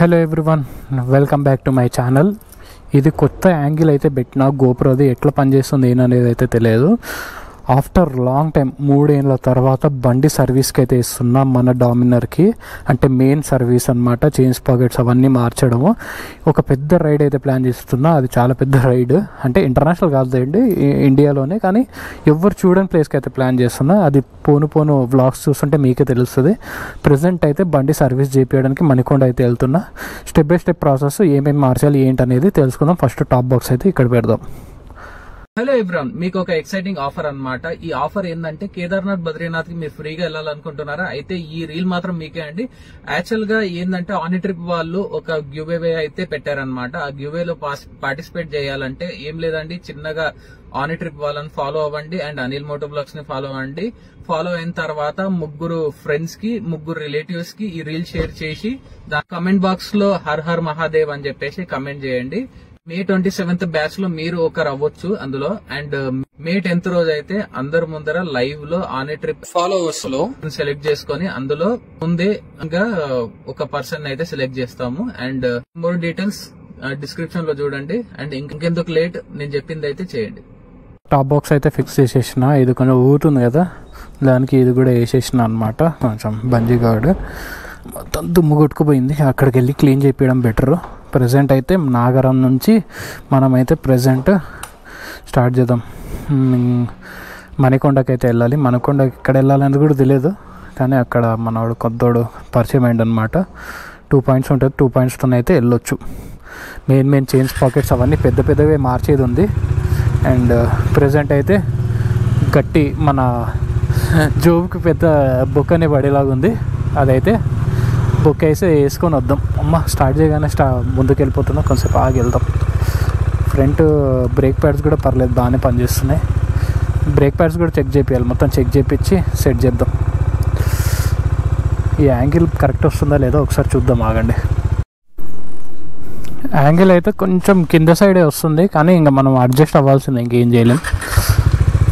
Hello everyone, welcome back to my channel. ఇది కొత్త angle అయితే పెట్టినా గోప్రోది ఎట్లా పనిచేస్తుంది ఏంటనేది అయితే తెలియదు. ఆఫ్టర్ లాంగ్ టైం 3 ఏళ్ళ తర్వాత బండి సర్వీస్కి అయితే ఇస్తున్నా మన డామినర్కి. అంటే మెయిన్ సర్వీస్ అనమాట, చైన్స్ పాకెట్స్ అవన్నీ మార్చడము. ఒక పెద్ద రైడ్ అయితే ప్లాన్ చేస్తున్నా. అది చాలా పెద్ద రైడ్, అంటే ఇంటర్నేషనల్ కాదండి, ఇండియాలోనే. కానీ ఎవరు చూడని ప్లేస్కి అయితే ప్లాన్ చేస్తున్నా. అది పోను వ్లాగ్స్ చూస్తుంటే మీకే తెలుస్తుంది. ప్రజెంట్ అయితే బండి సర్వీస్ చేయించడానికి మణికొండ అయితే వెళ్తున్నా. స్టెప్ బై స్టెప్ ప్రాసెస్ ఏమేమి మార్చాలి ఏంటనేది తెలుసుకుందాం. ఫస్ట్ టాప్ బాక్స్ అయితే ఇక్కడ పెడదాం. హలో ఎవ్రీవన్, మీకు ఒక ఎక్సైటింగ్ ఆఫర్ అన్నమాట. ఈ ఆఫర్ ఏంటంటే కేదార్నాథ్ బద్రీనాథ్ కి మీరు ఫ్రీగా వెళ్ళాలనుకుంటున్నారా? అయితే ఈ రీల్ మాత్రం మీకే అండి. యాక్చువల్ గా ఏంటంటే ఆని ట్రిప్ వాళ్ళు ఒక గివ్వే అయితే పెట్టారనమాట. ఆ గివ్వేలో పార్టిసిపేట్ చేయాలంటే ఏం లేదండి, చిన్నగా ఆని ట్రిప్ వాళ్ళని ఫాలో అవ్వండి అండ్ అనిల్ మోటో బ్లాగ్స్ ని ఫాలో అవ్వండి. ఫాలో అయిన తర్వాత 3 ఫ్రెండ్స్ కి 3 రిలేటివ్స్ కి ఈ రీల్ షేర్ చేసి దాని కమెంట్ బాక్స్ లో హర్ హర్ మహాదేవ్ అని చెప్పేసి కమెంట్ చేయండి. మే 27th బ్యాచ్ లో మీరు ఒకరు అవ్వచ్చు అందులో. అండ్ మే 10th రోజు అయితే అందరి ముందర లైవ్ లో ఆనే ట్రిప్ ఫాలోవర్స్ లో సెలెక్ట్ చేసుకుని అందులో ముందే ఒక పర్సన్ అయితే సెలెక్ట్ చేస్తాము. అండ్ మోర్ డీటెయిల్స్ డిస్క్రిప్షన్ లో చూడండి. అండ్ ఇంకెందుకు లేట్, నేను చెప్పింది అయితే చేయండి. టాప్ బాక్స్ అయితే ఫిక్స్ చేసేసిన. ఇది కొంచెం ఊరుతుంది కదా, దానికి ఇది కూడా వేసేసిన అనమాట. కొంచెం బంజీ గార్డ్ మొత్తం దుమ్ము కొట్టుకుపోయింది, అక్కడికి వెళ్ళి క్లీన్ చేయించడం బెటరు. ప్రజెంట్ అయితే నాగరం నుంచి మనమైతే ప్రజెంట్ స్టార్ట్ చేద్దాం. మణికొండకి అయితే వెళ్ళాలి. మణికొండ ఇక్కడ వెళ్ళాలని కూడా తెలియదు, కానీ అక్కడ మనవాడు కొత్తోడు పరిచయం అయింది అనమాట. 2 పాయింట్స్ ఉంటుంది, 2 పాయింట్స్తో అయితే వెళ్ళొచ్చు. మెయిన్ చైన్స్ పాకెట్స్ అవన్నీ పెద్దవే మార్చేది ఉంది. అండ్ ప్రజెంట్ అయితే గట్టి మన జోబుకి పెద్ద బొక్కనే పడేలాగా ఉంది. అదైతే బొక్క వేసుకొని వద్దాం. స్టార్ట్ చేయగానే ముందుకు వెళ్ళిపోతున్నాం, కొంచెంసేపు ఆగి వెళ్దాం. ఫ్రంట్ బ్రేక్ ప్యాడ్స్ కూడా పర్లేదు, బాగానే పనిచేస్తున్నాయి. బ్రేక్ ప్యాడ్స్ కూడా చెక్ చేయాలి, మొత్తం చెక్ చేయించి సెట్ చేద్దాం. ఈ యాంగిల్ కరెక్ట్ వస్తుందా లేదో ఒకసారి చూద్దాం, ఆగండి. యాంగిల్ అయితే కొంచెం కింద సైడే వస్తుంది, కానీ ఇంకా మనం అడ్జస్ట్ అవ్వాల్సింది, ఇంకేం చేయలేం.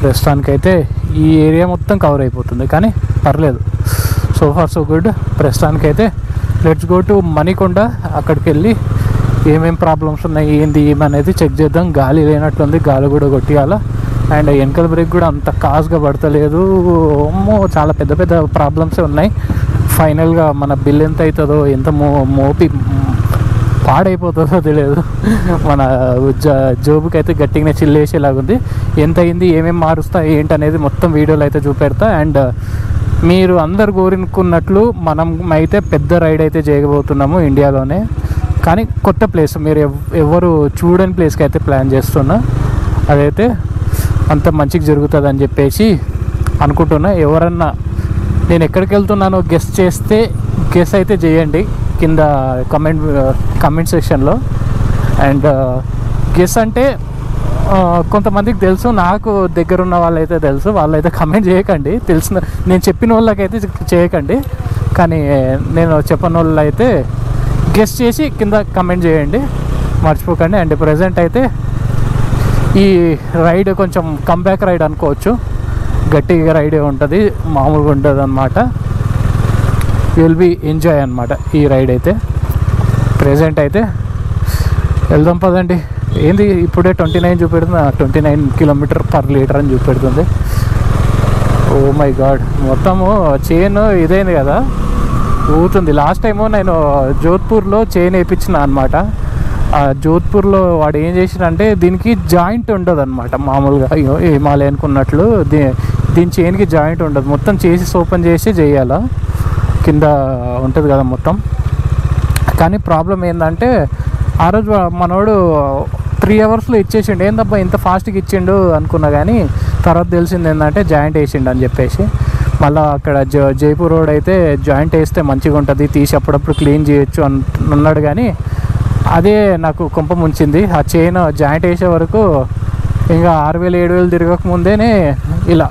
ప్రస్తుతానికైతే ఈ ఏరియా మొత్తం కవర్ అయిపోతుంది, కానీ పర్లేదు. So far so good. ప్రస్తుతానికైతే లెట్స్ గో టు మణికొండ. అక్కడికి వెళ్ళి ఏమేమి ప్రాబ్లమ్స్ ఉన్నాయి ఏంది ఏమనేది చెక్ చేద్దాం. గాలి లేనట్లుంది, గాలి కూడా కొట్టియాల. అండ్ వెనకల బ్రేక్ కూడా అంత కాస్గా పడతలేదు. చాలా పెద్ద ప్రాబ్లమ్సే ఉన్నాయి. ఫైనల్గా మన బిల్ ఎంత అవుతుందో, ఎంత మోపి పాడైపోతుందో తెలియదు. మన జోబుకి అయితే గట్టిగానే చిల్లేసేలాగుంది. ఎంత అయింది, ఏమేమి మారుస్తా ఏంటనేది మొత్తం వీడియోలో అయితే చూపెడతా. అండ్ మీరు అందరు కోరుకున్నట్లు మనం అయితే పెద్ద రైడ్ అయితే చేయబోతున్నాము ఇండియాలోనే, కానీ కొత్త ప్లేస్, మీరు ఎవరు చూడని ప్లేస్కి అయితే ప్లాన్ చేస్తున్నా. అదైతే అంత మంచిగా జరుగుతుంది అని చెప్పేసి అనుకుంటున్నా. ఎవరన్నా నేను ఎక్కడికి వెళ్తున్నానో గెస్ చేస్తే గెస్ అయితే చేయండి కింద కమెంట్ సెక్షన్లో. అండ్ గెస్ అంటే కొంతమందికి తెలుసు, నాకు దగ్గర ఉన్న వాళ్ళైతే తెలుసు, వాళ్ళైతే కమెంట్ చేయకండి. తెలిసిన నేను చెప్పిన వాళ్ళకైతే చేయకండి, కానీ నేను చెప్పని వాళ్ళు అయితే గెస్ చేసి కింద కమెంట్ చేయండి, మర్చిపోకండి. అండ్ ప్రజెంట్ అయితే ఈ రైడ్ కొంచెం కంబ్యాక్ రైడ్ అనుకోవచ్చు. గట్టిగా రైడే ఉంటుంది, మామూలుగా ఉంటుంది అనమాట. యూ విల్ బీ ఎంజాయ్ అనమాట ఈ రైడ్ అయితే. ప్రజెంట్ అయితే వెళ్దాం పదండి. ఏంది ఇప్పుడే 29 చూపెడుతుంది, 29 km/లీటర్ అని చూపెడుతుంది. ఓ మై గాడ్, మొత్తము చైన్ ఇదైంది కదా, ఊగుతుంది. లాస్ట్ టైము నేను జోధ్పూర్లో చైన్ వేయించిన అనమాట. ఆ జోధ్పూర్లో వాడు ఏం చేసినంటే దీనికి జాయింట్ ఉండదు అనమాట. మామూలుగా హిమాలయన్ అనుకున్నట్లు దీని చైన్కి జాయింట్ ఉండదు. మొత్తం చేసి ఓపెన్ చేసి చేయాలా, కింద ఉంటుంది కదా మొత్తం. కానీ ప్రాబ్లం ఏంటంటే ఆ రోజు మనోడు 3 అవర్స్లో ఇచ్చేసిండు. ఏందబ్బా ఇంత ఫాస్ట్గా ఇచ్చిండు అనుకున్నా, కానీ తర్వాత తెలిసింది ఏంటంటే జాయింట్ వేసిండు అని చెప్పేసి. మళ్ళీ అక్కడ జైపూర్ రోడ్ అయితే జాయింట్ వేస్తే మంచిగా ఉంటుంది, తీసి అప్పుడప్పుడు క్లీన్ చేయొచ్చు అన్నాడు. కానీ అదే నాకు కొంప ముంచింది. ఆ చైన్ జాయింట్ వేసే వరకు ఇంకా 6000-7000 తిరగకముందేనే ఇలా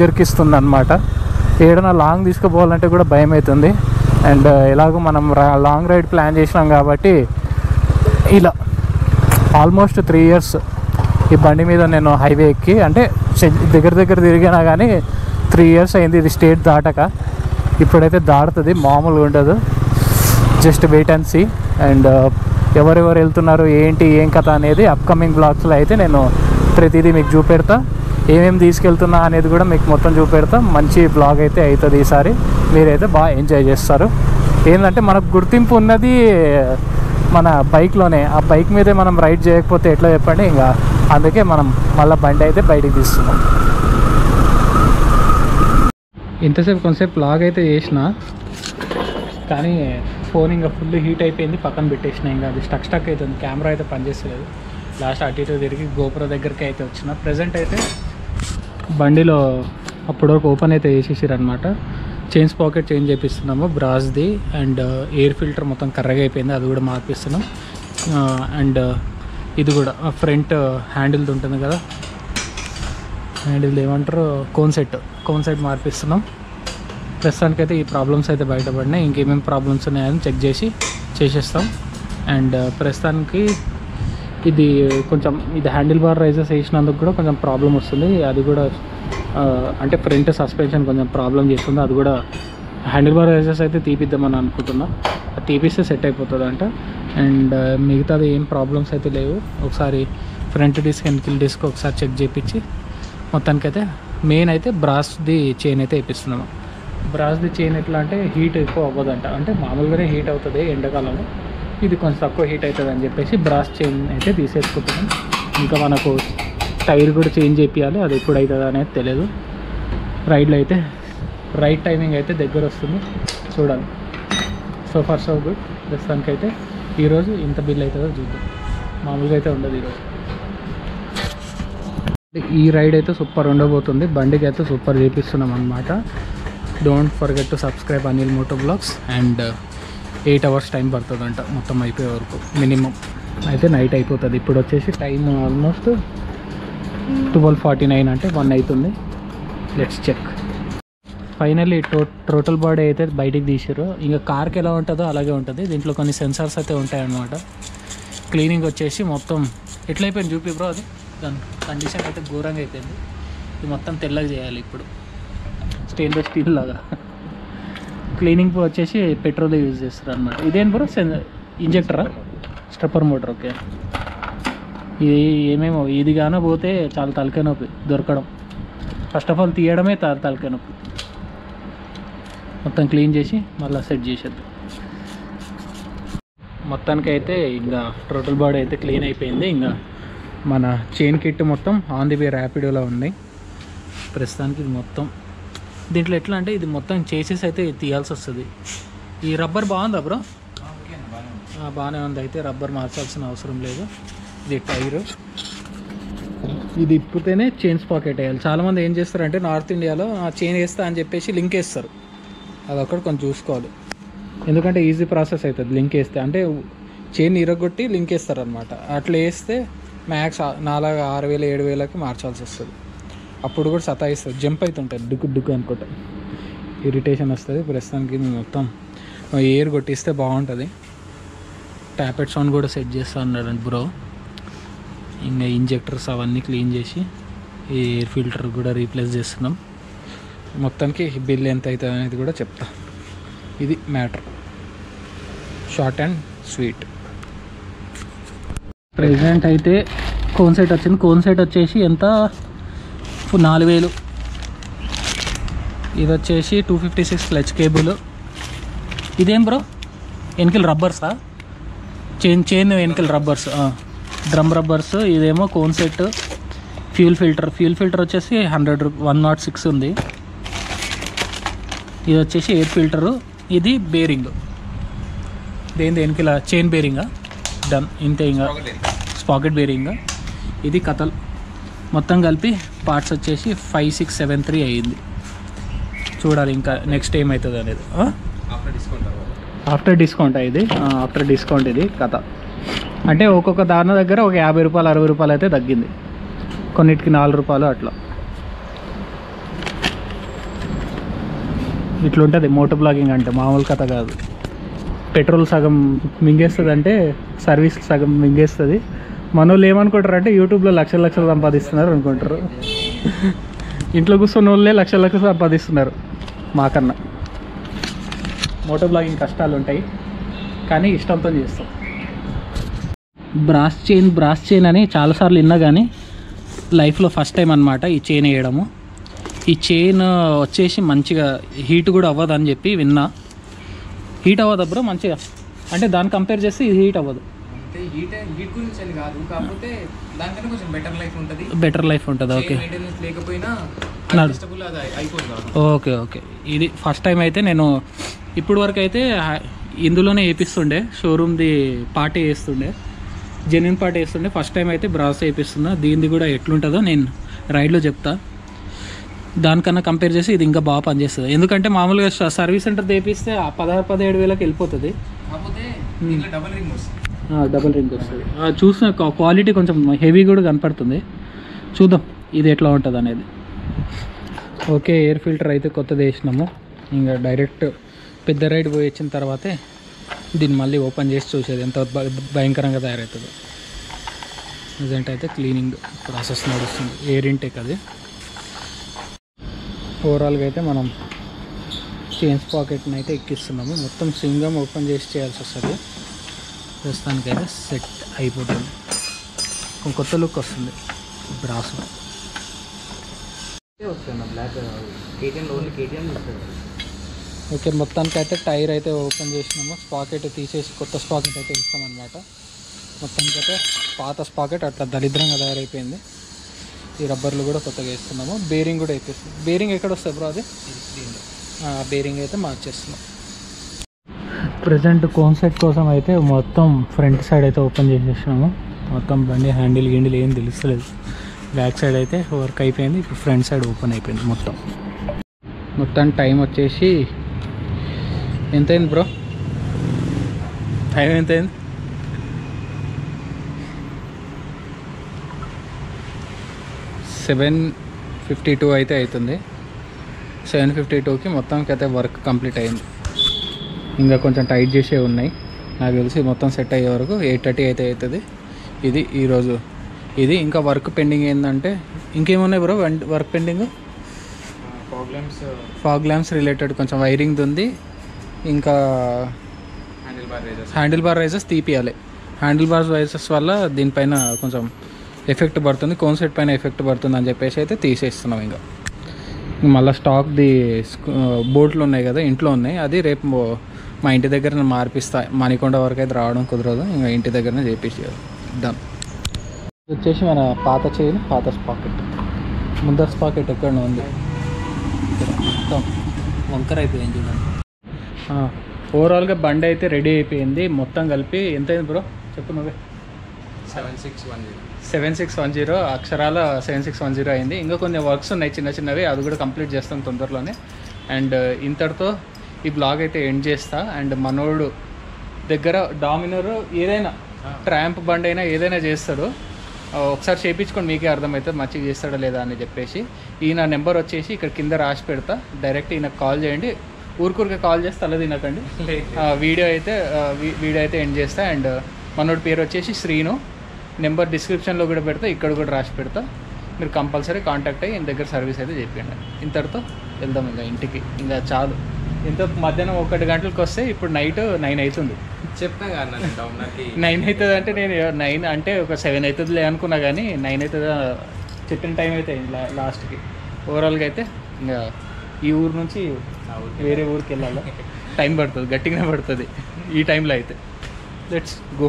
జర్కిస్తుంది అనమాట. ఏదైనా లాంగ్ తీసుకుపోవాలంటే కూడా భయం అవుతుంది. అండ్ ఎలాగో మనం లాంగ్ రైడ్ ప్లాన్ చేసినాం కాబట్టి ఇలా ఆల్మోస్ట్ 3 years ఈ బండి మీద నేను హైవే ఎక్కి, అంటే దగ్గర తిరిగినా కానీ 3 years అయింది ఇది స్టేట్ దాటక. ఇప్పుడైతే దాడుతుంది, మామూలుగా ఉండదు. Just wait and see. And ఎవరెవరు వెళ్తున్నారు ఏంటి ఏం కథ అనేది అప్కమింగ్ బ్లాగ్స్లో అయితే నేను ప్రతిదీ మీకు చూపెడతా. ఏమేమి తీసుకెళ్తున్నా అనేది కూడా మీకు మొత్తం చూపెడతా. మంచి బ్లాగ్ అయితే అవుతుంది ఈసారి. మీరైతే బాగా ఎంజాయ్ చేస్తారు. ఏంటంటే మనకు గుర్తింపు ఉన్నది మన బైక్లోనే. ఆ బైక్ మీదే మనం రైడ్ చేయకపోతే ఎట్లా చెప్పండి. ఇంకా అందుకే మనం మళ్ళీ బండి అయితే బయటికి తీస్తున్నాం. ఇంతసేపు కొంతసేపు బ్లాగ్ అయితే చేసిన, కానీ ఫోన్ ఇంకా ఫుల్ హీట్ అయిపోయింది, పక్కన పెట్టేసిన. ఇంకా అది స్టక్ అవుతుంది, కెమెరా అయితే పనిచేస్తలేదు. లాస్ట్ అటు ఇటు తిరిగి గోపుర దగ్గరికి అయితే వచ్చిన. ప్రజెంట్ అయితే బండిలో అప్పటి వరకు ఓపెన్ అయితే చేసేసారు అనమాట. చైన్స్ పాకెట్ చేంజ్ చేపిస్తున్నాము బ్రాస్ది. అండ్ ఎయిర్ ఫిల్టర్ మొత్తం కర్రగా అయిపోయింది, అది కూడా మార్పిస్తున్నాం. అండ్ ఇది కూడా ఫ్రంట్ హ్యాండిల్ది ఉంటుంది కదా, హ్యాండిల్ది ఏమంటారు, కోన్ సెట్ మార్పిస్తున్నాం. ప్రస్తుతానికి అయితే ఈ ప్రాబ్లమ్స్ అయితే బయటపడినాయి. ఇంకేమేమి ప్రాబ్లమ్స్ ఉన్నాయని చెక్ చేసేస్తాం. అండ్ ప్రస్తుతానికి ఇది కొంచెం ఇది హ్యాండిల్ బార్ రైజెస్ వేసినందుకు కూడా కొంచెం ప్రాబ్లం వస్తుంది. అది కూడా అంటే ఫ్రంట్ సస్పెన్షన్ కొంచెం ప్రాబ్లం చేస్తుంది. అది కూడా హ్యాండిల్ బార్ రైజెస్ అయితే తీపిద్దామని అనుకుంటున్నా. అది తీపిస్తే సెట్ అయిపోతుంది అంట. అండ్ మిగతాది ఏం ప్రాబ్లమ్స్ అయితే లేవు. ఒకసారి ఫ్రంట్ డిస్క్ వెనకిల్ డిస్క్ ఒకసారి చెక్ చేయించి మొత్తానికైతే మెయిన్ అయితే బ్రాస్ది చైన్ అయితే వేపిస్తున్నాము. బ్రాస్ది చైన్ ఎట్లా అంటే హీట్ ఎక్కువ అవ్వదంట, అంటే మామూలుగానే హీట్ అవుతుంది ఎండాకాలంలో, ఇది కొంచెం తక్కువ హీట్ అవుతుంది అని చెప్పేసి బ్రాస్ చైన్ అయితే తీసేసుకుంటున్నాం. ఇంకా మనకు టైర్ కూడా చేంజ్ చేయాలి, అది ఎప్పుడు అవుతుంది అనేది తెలియదు. రైడ్లో అయితే రైడ్ టైమింగ్ అయితే దగ్గర వస్తుంది, చూడాలి. So for so good. ప్రస్తుతానికి అయితే ఈరోజు ఇంత బిల్ అవుతుందో చూద్దాం. మామూలుగా అయితే ఉండదు ఈరోజు. ఈ రైడ్ అయితే సూపర్ ఉండబోతుంది. బండికి అయితే సూపర్ చేపిస్తున్నాం అనమాట. Don't forget to subscribe Anil moto blogs. And 8 hours time పడుతుందంట మొత్తం అయిపోయే వరకు మినిమం. అయితే నైట్ అయిపోతుంది. ఇప్పుడు వచ్చేసి టైం ఆల్మోస్ట్ 12:49 అంటే 1 అవుతుంది. Let's check. Finally total body అయితే బయటికి తీసారు. ఇంకా కార్కి ఎలా ఉంటుందో అలాగే ఉంటుంది. దీంట్లో కొన్ని సెన్సార్స్ అయితే ఉంటాయన్నమాట. క్లీనింగ్ వచ్చేసి మొత్తం ఎట్లయిపోయింది చూపి బ్రో. అది దాని కండిషన్ అయితే ఘోరంగా అయిపోయింది. ఇది మొత్తం తెల్లగా చేయాలి ఇప్పుడు, స్టెయిన్లెస్ స్టీల్ లాగా. క్లీనింగ్ వచ్చేసి పెట్రోల్ యూజ్ చేస్తారు అనమాట. ఇదేం బ్రో ఇంజెక్టరా, స్టెప్పర్ మోటార్. ఓకే. ఇది ఏమేమో ఇది గానో పోతే చాలా తలకాయ నొప్పి దొరకడం. ఫస్ట్ ఆఫ్ ఆల్ తీయడమే తలకాయ నొప్పి. మొత్తం క్లీన్ చేసి మళ్ళీ సెట్ చేసేది. మొత్తానికి అయితే ఇంకా టోటల్ బాడీ అయితే క్లీన్ అయిపోయింది. ఇంకా మన చైన్ కిట్ మొత్తం ఆన్ ది వే ర్యాపిడోలో ఉంది ప్రస్తుతానికి. ఇది మొత్తం దీంట్లో ఎట్లా అంటే ఇది మొత్తం చేసేసి అయితే తీయాల్సి వస్తుంది. ఈ రబ్బర్ బాగుందా బ్రో? బాగానే ఉంది. అయితే రబ్బర్ మార్చాల్సిన అవసరం లేదు. ఇది టైరు, ఇది ఇప్పుతేనే చైన్స్ పాకెట్ వేయాలి. చాలామంది ఏం చేస్తారంటే నార్త్ ఇండియాలో చైన్ వేస్తా అని చెప్పేసి లింక్ వేస్తారు. అదొక్కటి కొంచెం చూసుకోవాలి, ఎందుకంటే ఈజీ ప్రాసెస్ అవుతుంది లింక్ వేస్తే. అంటే చైన్ ఇరగొట్టి లింక్ వేస్తారు అనమాట. అట్లా వేస్తే మ్యాక్స్ 4,000, 6,000, 7,000కి మార్చాల్సి వస్తుంది. అప్పుడు కూడా సతాయిస్తుంది, జంప్ అవుతుంటుంది డుక్కు అనుకుంటా, ఇరిటేషన్ వస్తుంది. ప్రస్తుతానికి మొత్తం ఎయిర్ కొట్టిస్తే బాగుంటుంది. ట్యాపెట్ సౌండ్ కూడా సెట్ చేస్తా అన్నాడు బ్రో. ఇంకా ఇంజెక్టర్స్ అవన్నీ క్లీన్ చేసి ఈ ఎయిర్ ఫిల్టర్ కూడా రీప్లేస్ చేస్తున్నాం. మొత్తానికి బిల్ ఎంత అవుతుంది అనేది కూడా చెప్తా. ఇది matter, short and sweet. Present అయితే కోన్ సెట్ వచ్చింది. కోన్ సెట్ వచ్చేసి ఎంత, 4,000. ఇది వచ్చేసి 256 క్లచ్ కేబుల్. ఇదేం బ్రో వెనకల రబ్బర్సా? చైన్ వెనకల రబ్బర్స్, డ్రమ్ రబ్బర్స్. ఇదేమో కోన్ సెట్. ఫ్యూల్ ఫిల్టర్ వచ్చేసి 106 ఉంది. ఇది వచ్చేసి ఎయిర్ ఫిల్టరు. ఇది బేరింగ్, దేని వెనకల చైన్ బేరింగా, డన్ ఇంతే. ఇంకా స్పాకెట్ బేరింగ్. ఇది కథల్. మొత్తం కలిపి పార్ట్స్ వచ్చేసి 5673 అయ్యింది. చూడాలి ఇంకా నెక్స్ట్ ఏమవుతుంది అనేది. ఆఫ్టర్ డిస్కౌంట్ ఇది, ఆఫ్టర్ డిస్కౌంట్ ఇది కథ. అంటే ఒక్కొక్క దాని దగ్గర ఒక 50 రూపాయలు 60 రూపాయలు అయితే తగ్గింది, కొన్నిటికి 4 రూపాయలు అట్లా. ఇట్లుంటుంది మోటో బ్లాగింగ్ అంటే, మామూలు కథ కాదు. పెట్రోల్ సగం మింగేస్తుంది అంటే సర్వీస్ సగం మింగేస్తుంది. మన వాళ్ళు ఏమనుకుంటారు అంటే యూట్యూబ్లో లక్షలు సంపాదిస్తున్నారు అనుకుంటారు. ఇంట్లో కూర్చొని వాళ్ళే లక్షలు సంపాదిస్తున్నారు మాకన్నా. మోటో బ్లాగింగ్ కష్టాలు ఉంటాయి, కానీ ఇష్టంతో చేస్తాం. బ్రాస్ చైన్ అని చాలాసార్లు విన్నా కానీ లైఫ్లో ఫస్ట్ టైం అనమాట ఈ చైన్ వేయడము. ఈ చైన్ వచ్చేసి మంచిగా హీట్ కూడా అవ్వదు అని చెప్పి విన్నా. హీట్ అవ్వదు బ్రో మంచిగా, అంటే దాన్ని కంపేర్ చేస్తే ఇది హీట్ అవ్వదు. అంటే హీట్ గురించి అని కాదు, కాకపోతే దానికన్నా కొంచెం బెటర్ లైఫ్ ఉంటుంది. ఓకే, మెయింటెనెన్స్ లేకపోయినా అడ్జస్టబుల్ అది అయిపోతుంది. Okay okay. ఇది ఫస్ట్ టైం అయితే నేను ఇప్పుడు వరకు అయితే ఇందులోనే వేపిస్తుండే, షోరూమ్ది పార్టీ వేస్తుండే, జెన్యున్ పార్టీ వేస్తుండే. ఫస్ట్ టైం అయితే బ్రాస్ వేపిస్తున్నా. దీనిది కూడా ఎట్లుంటుందో నేను రైడ్లో చెప్తా. దానికన్నా కంపేర్ చేసి ఇది ఇంకా బాగా పనిచేస్తుంది. ఎందుకంటే మామూలుగా సర్వీస్ సెంటర్ వేపిస్తే 16-17 వేలకు వెళ్ళిపోతుంది. డబుల్ రింగ్ వస్తుంది. చూసిన క్వాలిటీ కొంచెం హెవీ కూడా కనపడుతుంది. చూద్దాం ఇది ఎట్లా ఉంటుంది అనేది. ఓకే, ఎయిర్ ఫిల్టర్ అయితే కొత్తది వేసినాము. ఇంకా డైరెక్ట్ పెద్ద రైడ్ పోయి వచ్చిన తర్వాతే దీన్ని మళ్ళీ ఓపెన్ చేసి చూసేది ఎంత భయంకరంగా తయారవుతుందో. ప్రజెంట్ అయితే క్లీనింగ్ ప్రాసెస్ నడుస్తుంది, ఎయిర్ ఇంటేక్ అది. ఓవరాల్గా అయితే మనం చైన్స్ పాకెట్ని అయితే ఎక్కిస్తున్నాము. మొత్తం సింగం ఓపెన్ చేసి చేయాల్సి వస్తుంది. ప్రస్తుతానికైతే సెట్ అయిపోతుంది. కొత్త లుక్ వస్తుంది బ్రాస్. ఓకే, మొత్తానికైతే టైర్ అయితే ఓపెన్ చేసినాము. స్పాకెట్ తీసేసి కొత్త స్పాకెట్ అయితే ఇస్తామన్నమాట. మొత్తానికైతే పాత స్పాకెట్ అట్లా దరిద్రంగా తయారైపోయింది. ఈ రబ్బర్లు కూడా కొత్తగా వేస్తున్నాము. బేరింగ్ కూడా వేపిస్తుంది. బేరింగ్ ఎక్కడ వస్తుంది బ్రో? అది బేరింగ్ అయితే మార్చేస్తున్నాం. ప్రజెంట్ కోన్ సెట్ కోసం అయితే మొత్తం ఫ్రంట్ సైడ్ అయితే ఓపెన్ చేసేసినాము. మొత్తం బండి హ్యాండిల్ గిండిల్ ఏం తెలుస్తలేదు. బ్యాక్ సైడ్ అయితే వర్క్ అయిపోయింది. ఇప్పుడు ఫ్రంట్ సైడ్ ఓపెన్ అయిపోయింది మొత్తం టైం వచ్చేసి ఎంతైంది బ్రో? టైం ఎంతైంది? 7:52 అయితే అవుతుంది. 7:52కి మొత్తానికి అయితే వర్క్ కంప్లీట్ అయింది. ఇంకా కొంచెం టైట్ చేసే ఉన్నాయి. నాకు తెలిసి మొత్తం సెట్ అయ్యే వరకు 8:30 అయితే అవుతుంది. ఇది ఈరోజు ఇది. ఇంకా వర్క్ పెండింగ్ ఏంటంటే ఇంకేమున్నాయి bro work pending? Fog lamps related కొంచెం వైరింగ్ ఉంది. ఇంకా హ్యాండిల్ బార్ రైజెస్ తీపియాలి. హ్యాండిల్ బార్ రైజెస్ వల్ల దీనిపైన కొంచెం ఎఫెక్ట్ పడుతుంది, కోన్ సెట్ పైన ఎఫెక్ట్ పడుతుంది అని చెప్పేసి అయితే తీసేస్తున్నాం. ఇంకా మళ్ళీ స్టాక్ది బోట్లు ఉన్నాయి కదా ఇంట్లో ఉన్నాయి. అది రేపు మా ఇంటి దగ్గర మార్పిస్తా. మణికొండ వరకు అయితే రావడం కుదరదు, ఇంకా ఇంటి దగ్గరనే చేపించారు. డన్. వచ్చేసి మన పాత చైన్, పాత స్పాకెట్. ముందర స్పాకెట్ ఎక్కడ ఉంది, మొత్తం వంకర అయిపోయింది చూడండి. ఓవరాల్గా బండి అయితే రెడీ అయిపోయింది. మొత్తం కలిపి ఎంత అయింది బ్రో చెప్పు నువ్వే? 7610 అక్షరాల 7610 అయింది. ఇంకా కొన్ని వర్క్స్ ఉన్నాయి చిన్న చిన్నవి, అది కూడా కంప్లీట్ చేస్తాం తొందరలోనే. అండ్ ఇంతటితో ఈ బ్లాగ్ అయితే ఎండ్ చేస్తా. అండ్ మనోడు దగ్గర డామినర్ ఏదైనా ట్రాంప్ బండి అయినా ఏదైనా చేస్తాడు. ఒకసారి చేయించుకొని మీకే అర్థమవుతుంది మంచిగా చేస్తాడా లేదా అని చెప్పేసి. ఈయన నెంబర్ వచ్చేసి ఇక్కడ కింద రాసి పెడతా. డైరెక్ట్ ఈయనకు కాల్ చేయండి. ఊరికూరికే కాల్ చేస్తే అలా తినకండి. వీడియో అయితే ఎండ్ చేస్తా. అండ్ మనోడి పేరు వచ్చేసి శ్రీను. నెంబర్ డిస్క్రిప్షన్లో కూడా పెడతా, ఇక్కడ కూడా రాసి పెడతా. మీరు కంపల్సరీ కాంటాక్ట్ అయ్యి ఈయన దగ్గర సర్వీస్ అయితే చెప్పండి. ఇంతటితో వెళ్దాం ఇంకా ఇంటికి. ఇంకా చాలు. ఇంత మధ్యాహ్నం 1 గంటలకు వస్తే ఇప్పుడు నైట్ 9 అవుతుంది. చెప్పినా కదా 9 అవుతుంది అంటే నేను 9 అంటే ఒక 7 అవుతుందిలే అనుకున్నా, కానీ 9 అవుతుందా చెప్పిన టైం అయితే లాస్ట్కి. ఓవరాల్గా అయితే ఇంకా ఈ ఊరు నుంచి వేరే ఊరికి వెళ్ళాలి. టైం పడుతుంది, గట్టిగానే పడుతుంది ఈ టైంలో అయితే. Let's go.